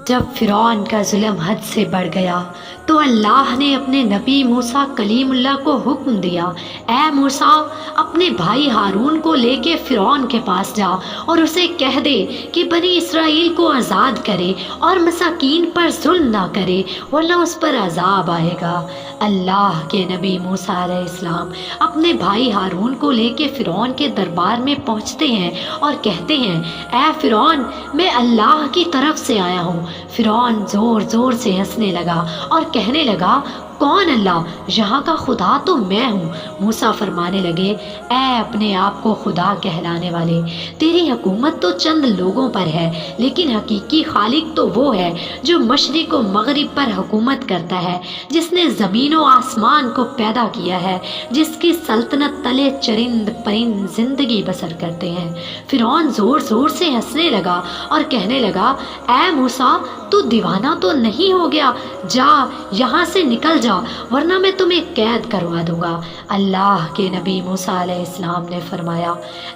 جب فرعون کا ظلم حد سے بڑھ گیا تو اللہ نے اپنے نبی موسیٰ کلیم اللہ کو حکم دیا، اے موسیٰ اپنے بھائی ہارون کو لے کے فرعون کے پاس جا اور اسے کہہ دے کہ بنی اسرائیل کو آزاد کرے اور مساکین پر ظلم نہ کرے ورنہ اس پر عذاب آئے گا۔ اللہ کے نبی موسیٰ علیہ السلام اپنے بھائی ہارون کو لے کے فرعون کے دربار میں پہنچتے ہیں اور کہتے ہیں، اے فرعون میں اللہ کی طرف سے آیا ہوں۔ فرعون زور زور سے ہنسنے لگا اور کہنے لگا، کون اللہ؟ یہاں کا خدا تو میں ہوں۔ موسیٰ فرمانے لگے، اے اپنے آپ کو خدا کہلانے والے، تیری حکومت تو چند لوگوں پر ہے، لیکن حقیقی خالق تو وہ ہے جو مشرق و مغرب پر حکومت کرتا ہے، جس نے زمین و آسمان کو پیدا کیا ہے، جس کی سلطنت تلے چرند پرند زندگی بسر کرتے ہیں۔ فرعون زور زور سے ہنسنے لگا اور کہنے لگا، اے موسیٰ تو دیوانہ تو نہیں ہو گیا؟ جا یہاں سے نکل جا ورنہ میں تمہیں قید کروا دوں گا۔ اللہ کے نبی موسیٰ علیہ السلام نے فرمایا،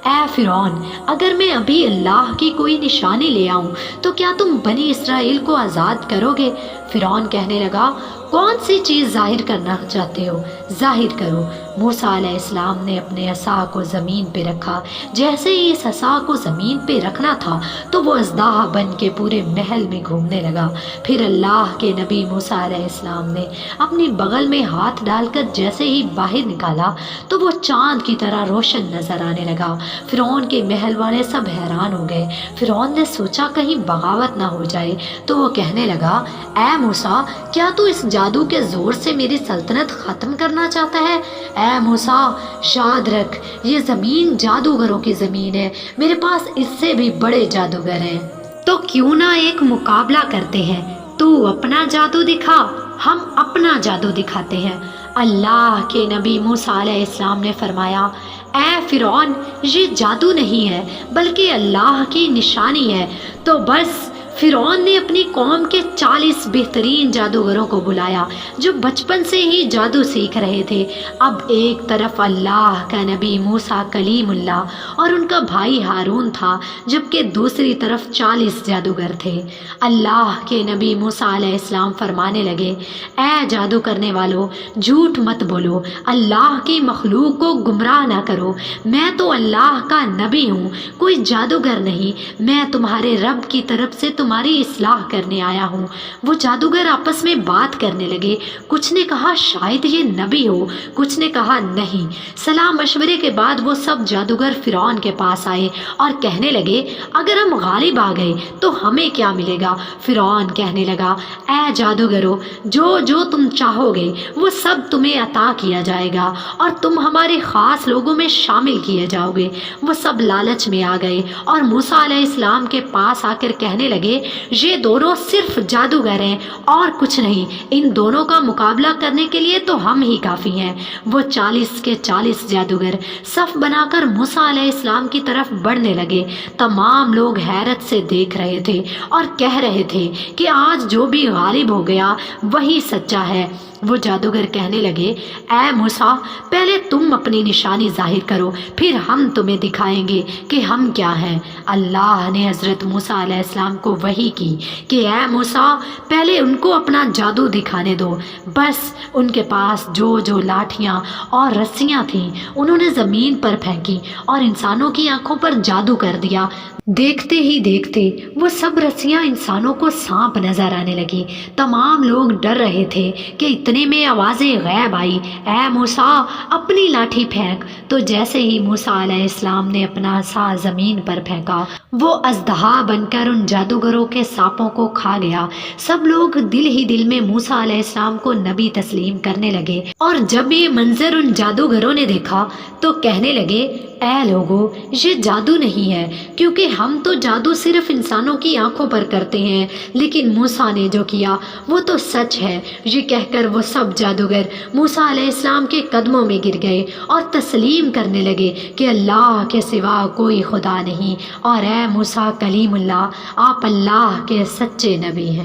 اے فرعون اگر میں ابھی اللہ کی کوئی نشانی لے آؤں تو کیا تم بنی اسرائیل کو آزاد کرو گے؟ فرعون کہنے لگا، کون سی چیز ظاہر کرنا چاہتے ہو؟ ظاہر کرو۔ موسیٰ علیہ السلام نے اپنے عصا کو زمین پہ رکھا۔ جیسے ہی اس عصا کو زمین پہ رکھنا تھا تو وہ اژدہا بن کے پورے محل میں گھومنے لگا۔ پھر اللہ کے نبی موسیٰ علیہ السلام نے اپنی بغل میں ہاتھ ڈال کر جیسے ہی باہر نکالا تو وہ چاند کی طرح روشن نظر آنے لگا۔ فرعون کے محل والے سب حیران ہو گئے۔ فرعون نے سوچا کہیں بغاوت نہ ہو جائے تو وہ کہنے لگا، اے موسیٰ کیا تو اس جادو کے زور سے میری سلطنت ختم کرنا چاہتا ہے؟ اے موسیٰ یاد رکھ، یہ زمین جادوگروں کی زمین ہے، میرے پاس اس سے بھی بڑے جادوگر ہیں، تو کیوں نہ ایک مقابلہ کرتے ہیں؟ تو اپنا جادو دکھا، ہم اپنا جادو دکھاتے ہیں۔ اللہ کے نبی موسیٰ علیہ السلام نے فرمایا، اے فرعون یہ جادو نہیں ہے بلکہ اللہ کی نشانی ہے۔ تو بس فرعون نے اپنی قوم کے 40 بہترین جادوگروں کو بلایا جو بچپن سے ہی جادو سیکھ رہے تھے۔ اب ایک طرف اللہ کا نبی موسیٰ کلیم اللہ اور ان کا بھائی ہارون تھا، جبکہ دوسری طرف 40 جادوگر تھے۔ اللہ کے نبی موسیٰ علیہ السلام فرمانے لگے، اے جادو کرنے والو جھوٹ مت بولو، اللہ کی مخلوق کو گمراہ نہ کرو، میں تو اللہ کا نبی ہوں، کوئی جادوگر نہیں، میں تمہارے رب کی طرف سے تمہاری اصلاح کرنے آیا ہوں۔ وہ جادوگر آپس میں بات کرنے لگے، کچھ نے کہا شاید یہ نبی ہو، کچھ نے کہا نہیں۔ صلاح مشورے کے بعد وہ سب جادوگر فرعون کے پاس آئے اور کہنے لگے، اگر ہم غالب آ گئے تو ہمیں کیا ملے گا؟ فرعون کہنے لگا، اے جادوگرو جو جو تم چاہو گے وہ سب تمہیں عطا کیا جائے گا اور تم ہمارے خاص لوگوں میں شامل کیے جاؤ گے۔ وہ سب لالچ میں آ گئے اور موسیٰ علیہ السلام کے پاس آ کر کہنے لگے، یہ دونوں صرف جادوگر ہیں اور کچھ نہیں، ان دونوں کا مقابلہ کرنے کے لیے تو ہم ہی کافی ہیں۔ وہ 40 کے 40 جادوگر صف بنا کر موسیٰ علیہ السلام کی طرف بڑھنے لگے۔ تمام لوگ حیرت سے دیکھ رہے تھے اور کہہ رہے تھے کہ آج جو بھی غالب ہو گیا وہی سچا ہے۔ وہ جادوگر کہنے لگے، اے موسیٰ پہلے تم اپنی نشانی ظاہر کرو، پھر ہم تمہیں دکھائیں گے کہ ہم کیا ہیں۔ اللہ نے حضرت موسیٰ علیہ السلام کو وحی کی کہ اے موسیٰ پہلے ان کو اپنا جادو دکھانے دو۔ بس ان کے پاس جو جو لاٹھیاں اور رسیاں تھیں انہوں نے زمین پر پھینکی اور انسانوں کی آنکھوں پر جادو کر دیا۔ دیکھتے ہی دیکھتے وہ سب رسیاں انسانوں کو سانپ نظر آنے لگی۔ تمام لوگ ڈر رہے تھے کہ اتنے میں آوازیں غیب آئی، اے موسیٰ اپنی لاٹھی پھینک۔ تو جیسے ہی موسیٰ علیہ السلام نے اپنا عصا زمین پر پھینکا وہ اژدہا بن کر ان جادوگروں کے سانپوں کو کھا گیا۔ سب لوگ دل ہی دل میں موسیٰ علیہ السلام کو نبی تسلیم کرنے لگے، اور جب یہ منظر ان جادوگروں نے دیکھا تو کہنے لگے، اے لوگو یہ جادو نہیں ہے، کیونکہ ہم تو جادو صرف انسانوں کی آنکھوں پر کرتے ہیں، لیکن موسیٰ نے جو کیا وہ تو سچ ہے۔ یہ کہہ کر وہ سب جادوگر موسیٰ علیہ السلام کے قدموں میں گر گئے اور تسلیم کرنے لگے کہ اللہ کے سوا کوئی خدا نہیں، اور اے موسیٰ کلیم اللہ آپ اللہ کے سچے نبی ہیں۔